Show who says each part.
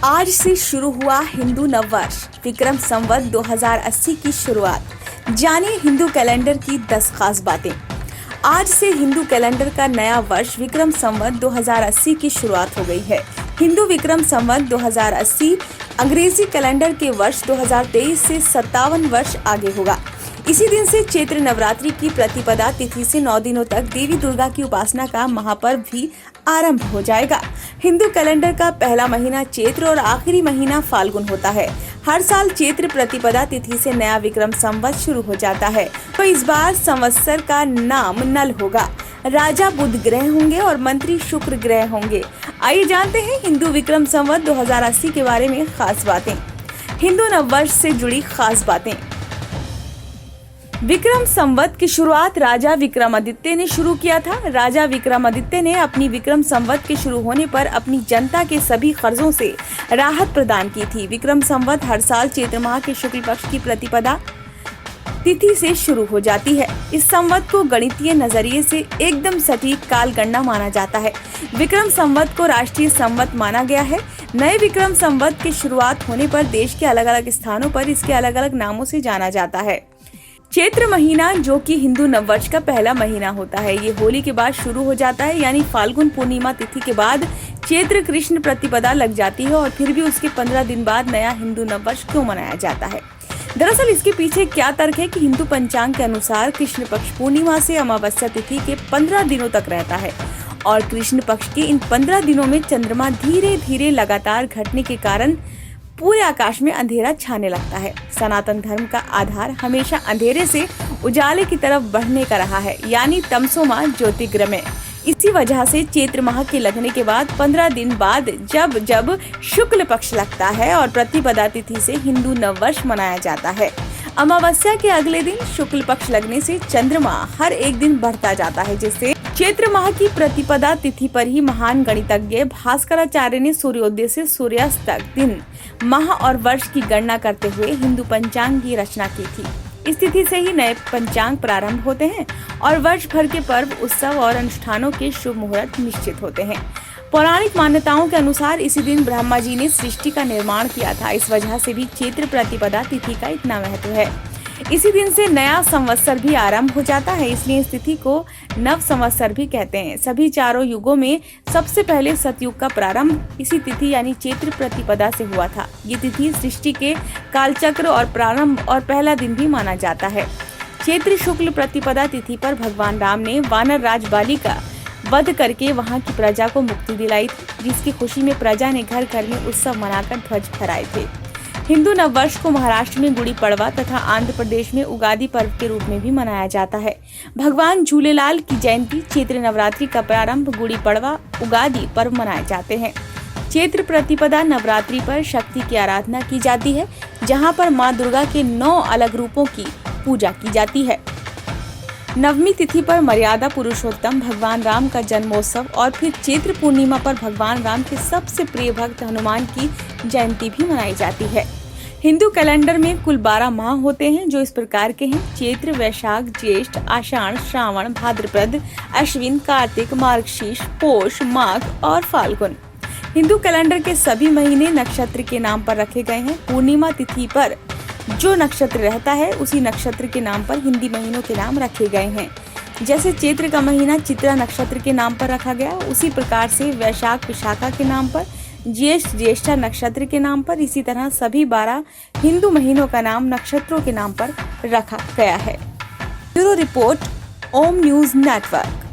Speaker 1: आज से शुरू हुआ हिंदू नववर्ष विक्रम संवत 2080 की शुरुआत। जानिए हिंदू कैलेंडर की 10 खास बातें। आज से हिंदू कैलेंडर का नया वर्ष विक्रम संवत 2080 की शुरुआत हो गई है। हिंदू विक्रम संवत 2080 अंग्रेजी कैलेंडर के वर्ष 2023 से 57 वर्ष आगे होगा। इसी दिन से चैत्र नवरात्रि की प्रतिपदा तिथि से 9 दिनों तक देवी दुर्गा की उपासना का महापर्व भी आरंभ हो जाएगा। हिंदू कैलेंडर का पहला महीना चैत्र और आखिरी महीना फाल्गुन होता है। हर साल चैत्र प्रतिपदा तिथि से नया विक्रम संवत शुरू हो जाता है, तो इस बार संवत्सर का नाम नल होगा। राजा बुध ग्रह होंगे और मंत्री शुक्र ग्रह होंगे। आइए जानते हैं हिंदू विक्रम संवत 2080 के बारे में खास बातें। हिंदू नववर्ष से जुड़ी खास बातें। विक्रम संवत की शुरुआत राजा विक्रमादित्य ने शुरू किया था। राजा विक्रमादित्य ने अपनी विक्रम संवत के शुरू होने पर अपनी जनता के सभी कर्जों से राहत प्रदान की थी। विक्रम संवत हर साल चैत्र माह के शुक्ल पक्ष की प्रतिपदा तिथि से शुरू हो जाती है। इस संवत को गणितीय नजरिए से एकदम सटीक काल गणना माना जाता है। विक्रम संवत को राष्ट्रीय संवत माना गया है। नए विक्रम संवत की शुरुआत होने पर देश के अलग अलग स्थानों पर इसके अलग अलग नामों से जाना जाता है। चैत्र महीना, जो कि हिंदू नववर्ष का पहला महीना होता है, ये होली के बाद शुरू हो जाता है, यानी फाल्गुन पूर्णिमा तिथि के बाद चैत्र कृष्ण प्रतिपदा लग जाती है और फिर भी उसके 15 दिन बाद नया हिंदू नववर्ष क्यों मनाया जाता है। दरअसल इसके पीछे क्या तर्क है कि हिंदू पंचांग के अनुसार कृष्ण पक्ष पूर्णिमा से अमावस्या तिथि के 15 दिनों तक रहता है और कृष्ण पक्ष के इन 15 दिनों में चंद्रमा धीरे धीरे लगातार घटने के कारण पूरे आकाश में अंधेरा छाने लगता है। सनातन धर्म का आधार हमेशा अंधेरे से उजाले की तरफ बढ़ने का रहा है, यानी तमसो मा ज्योतिर्गमय। इसी वजह से चैत्र माह के लगने के बाद 15 दिन बाद जब जब शुक्ल पक्ष लगता है और प्रतिपदा तिथि से हिंदू नववर्ष मनाया जाता है। अमावस्या के अगले दिन शुक्ल पक्ष लगने से चंद्रमा हर एक दिन बढ़ता जाता है, जिससे चैत्र माह की प्रतिपदा तिथि पर ही महान गणितज्ञ भास्कराचार्य ने सूर्योदय से सूर्यास्त तक दिन, माह और वर्ष की गणना करते हुए हिंदू पंचांग की रचना की थी। इस तिथि से ही नए पंचांग प्रारंभ होते हैं और वर्ष भर के पर्व, उत्सव और अनुष्ठानों के शुभ मुहूर्त निश्चित होते हैं। पौराणिक मान्यताओं के अनुसार इसी दिन ब्रह्मा जी ने सृष्टि का निर्माण किया था। इस वजह से भी चैत्र प्रतिपदा तिथि का इतना महत्व है। इसी दिन से नया संवत्सर भी आरंभ हो जाता है, इसलिए इस तिथि को नव संवत्सर भी कहते हैं। सभी चारों युगों में सबसे पहले सतयुग का प्रारंभ इसी तिथि यानी चैत्र प्रतिपदा से हुआ था। ये तिथि सृष्टि के कालचक्र और प्रारंभ और पहला दिन भी माना जाता है। चैत्र शुक्ल प्रतिपदा तिथि पर भगवान राम ने वानर राज बाली का वध करके वहां की प्रजा को मुक्ति दिलाई थी, जिसकी खुशी में प्रजा ने घर घर में उत्सव मनाकर ध्वज फहराए थे। हिंदू नववर्ष को महाराष्ट्र में गुड़ी पड़वा तथा आंध्र प्रदेश में उगादि पर्व के रूप में भी मनाया जाता है। भगवान झूलेलाल की जयंती चैत्र नवरात्रि का प्रारंभ गुड़ी पड़वा उगादि पर्व मनाए जाते हैं। चैत्र प्रतिपदा नवरात्रि पर शक्ति की आराधना की जाती है, जहां पर मां दुर्गा के 9 अलग रूपों की पूजा की जाती है। नवमी तिथि पर मर्यादा पुरुषोत्तम भगवान राम का जन्मोत्सव और फिर चैत्र पूर्णिमा पर भगवान राम के सबसे प्रिय भक्त हनुमान की जयंती भी मनाई जाती है। हिंदू कैलेंडर में कुल 12 माह होते हैं, जो इस प्रकार के हैं: चैत्र, वैशाख, ज्येष्ठ, आषाढ़, श्रावण, भाद्रपद, अश्विन, कार्तिक, मार्गशीर्ष, पोष, माघ और फाल्गुन। हिंदू कैलेंडर के सभी महीने नक्षत्र के नाम पर रखे गए हैं। पूर्णिमा तिथि पर जो नक्षत्र रहता है उसी नक्षत्र के नाम पर हिंदी महीनों के नाम रखे गए हैं। जैसे चैत्र का महीना चित्रा नक्षत्र के नाम पर रखा गया, उसी प्रकार से वैशाख विशाखा के नाम पर, ज्येष्ठ ज्येष्ठा नक्षत्र के नाम पर, इसी तरह सभी 12 हिंदू महीनों का नाम नक्षत्रों के नाम पर रखा गया है। ब्यूरो रिपोर्ट, ओम न्यूज नेटवर्क।